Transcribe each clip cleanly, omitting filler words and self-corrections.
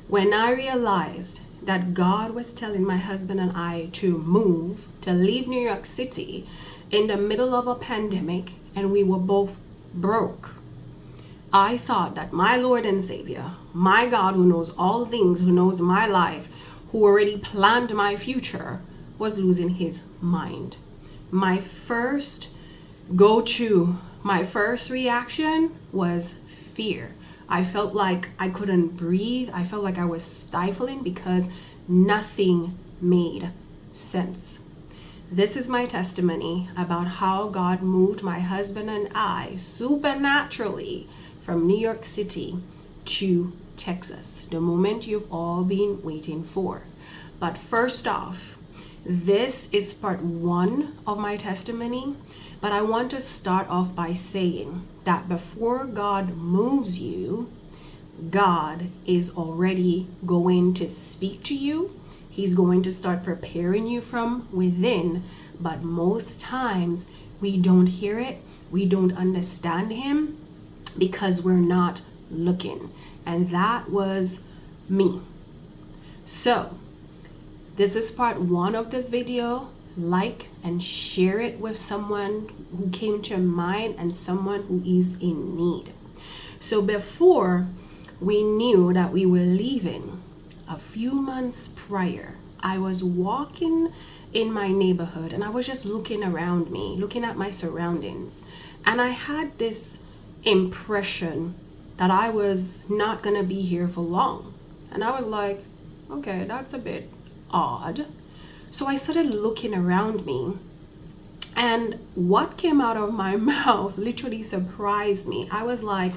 When I realized that God was telling my husband and I to move, to leave New York City in the middle of a pandemic, and we were both broke, I thought that my Lord and Savior, my God who knows all things, who knows my life, who already planned my future, was losing his mind. My first my first reaction was fear. I felt like I couldn't breathe. I felt like I was stifling because nothing made sense. This is my testimony about how God moved my husband and I supernaturally from New York City to Texas, the moment you've all been waiting for. But first off, this is part one of my testimony, but I want to start off by saying that before God moves you, God is already going to speak to you. He's going to start preparing you from within, but most times we don't hear it, we don't understand him because we're not looking. And that was me. So, this is part one of this video. Like and share it with someone who came to your mind and someone who is in need. So before we knew that we were leaving, a few months prior, I was walking in my neighborhood and I was just looking around me, looking at my surroundings. And I had this impression that I was not gonna be here for long. And I was like, okay, that's a bit odd. So I started looking around me, and what came out of my mouth literally surprised me. I was like,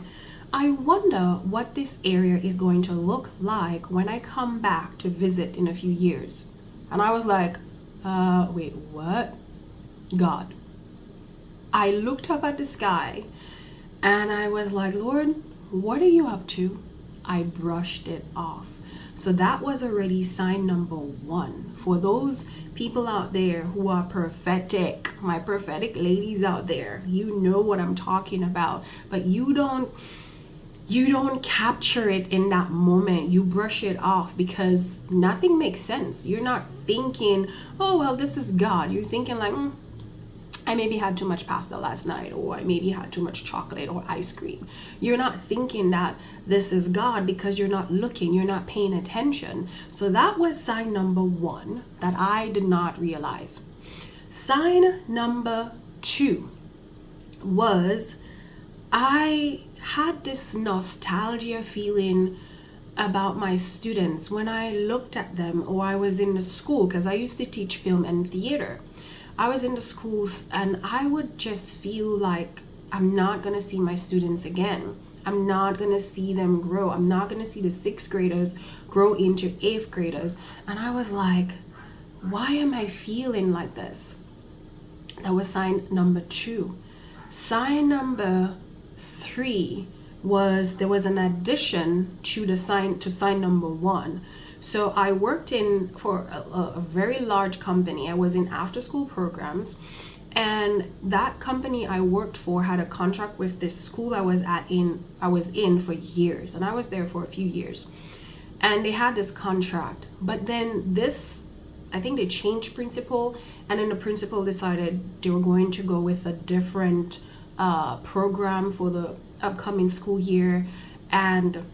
I wonder what this area is going to look like when I come back to visit in a few years. And I was like, wait, what? God. I looked up at the sky and I was like, Lord, what are you up to? I brushed it off. So that was already sign number one. For those people out there who are prophetic, my prophetic ladies out there, you know what I'm talking about, but you don't capture it in that moment. You brush it off because nothing makes sense. You're not thinking, oh, well, this is God. You're thinking like, I maybe had too much pasta last night, or I maybe had too much chocolate or ice cream. You're not thinking that this is God because you're not looking, you're not paying attention. So that was sign number one that I did not realize. Sign number two was I had this nostalgia feeling about my students when I looked at them, or I was in the school, because I used to teach film and theater. I was in the schools and I would just feel like I'm not going to see my students again. I'm not going to see them grow. I'm not going to see the 6th graders grow into 8th graders. And I was like, why am I feeling like this? That was sign number two. Sign number three was there was an addition to sign number one. So I worked for a very large company. I was in after school programs, and that company I worked for had a contract with this school I was in for years, and I was there for a few years. And they had this contract, but then I think they changed principal, and then the principal decided they were going to go with a different program for the upcoming school year, and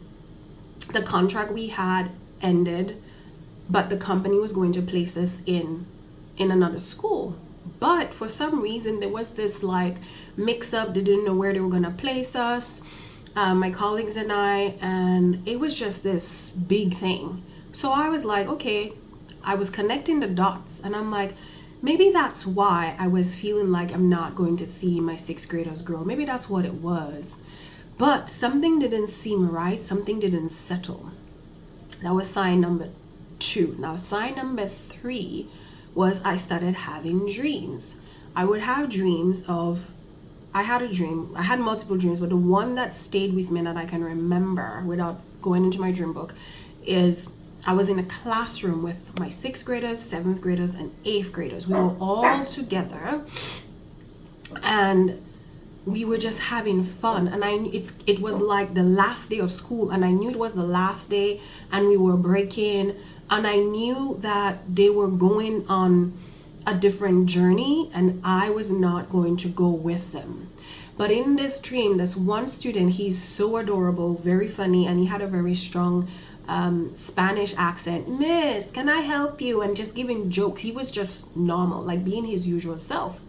the contract we had ended, but the company was going to place us in another school. But for some reason there was this like mix up. They didn't know where they were going to place us, my colleagues and I, and it was just this big thing. So I was like, okay, I was connecting the dots, and I'm like, maybe that's why I was feeling like I'm not going to see my 6th graders grow. Maybe that's what it was. But something didn't seem right, something didn't settle. That was sign number two. Now, sign number three was I started having dreams. I would have dreams of, I had multiple dreams, but the one that stayed with me that I can remember without going into my dream book is I was in a classroom with my 6th graders, 7th graders, and 8th graders. We were all together, and we were just having fun, and it was like the last day of school, and I knew it was the last day, and we were breaking, and I knew that they were going on a different journey and I was not going to go with them. But in this dream, this one student, he's so adorable, very funny, and he had a very strong Spanish accent. Miss, can I help you? And just giving jokes. He was just normal, like being his usual self.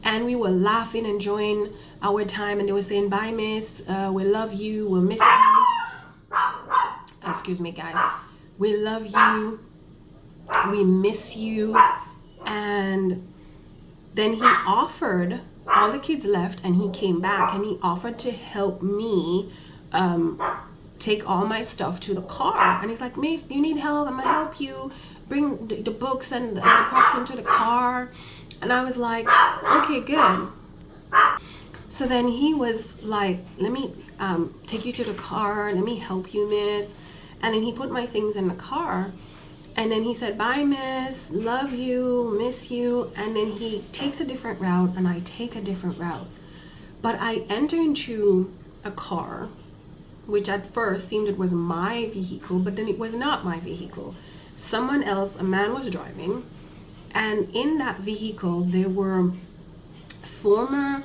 And we were laughing, enjoying our time, and they were saying, bye, miss, we love you, we'll miss you. Excuse me, guys. We love you, we miss you. And then he offered, all the kids left, and he came back, and he offered to help me take all my stuff to the car. And he's like, miss, you need help? I'm gonna help you bring the books and the props into the car. And I was like, okay, good. So then he was like, let me take you to the car, let me help you, miss. And then he put my things in the car, and then he said, bye, miss, love you, miss you. And then he takes a different route, and I take a different route. But I enter into a car, which at first seemed it was my vehicle, but then it was not my vehicle. Someone else, a man, was driving. And in that vehicle, there were former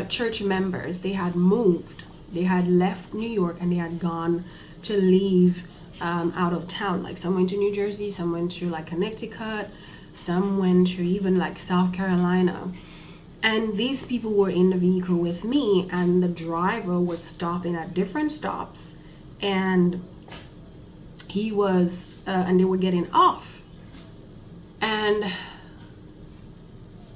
church members. They had moved. They had left New York, and they had gone to leave out of town. Like some went to New Jersey, some went to like Connecticut, some went to even like South Carolina. And these people were in the vehicle with me, and the driver was stopping at different stops, and he was, and they were getting off. And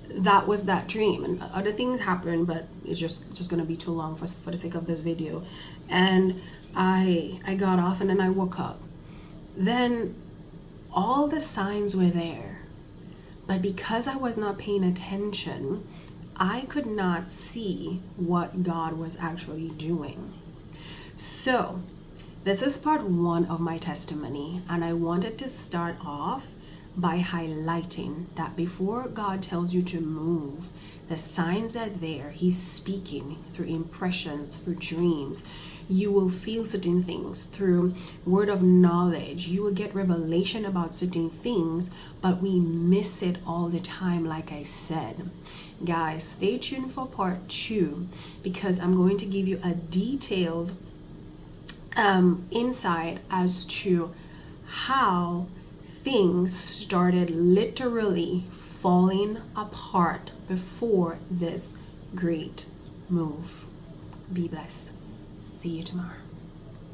that was that dream, and other things happened, but it's just gonna be too long for the sake of this video. And I got off, and then I woke up. Then all the signs were there, but because I was not paying attention, I could not see what God was actually doing. So this is part one of my testimony, and I wanted to start off by highlighting that before God tells you to move, the signs are there. He's speaking through impressions, through dreams. You will feel certain things through word of knowledge. You will get revelation about certain things, but we miss it all the time, like I said. Guys, stay tuned for part two, because I'm going to give you a detailed insight as to how things started literally falling apart before this great move. Be blessed. See you tomorrow.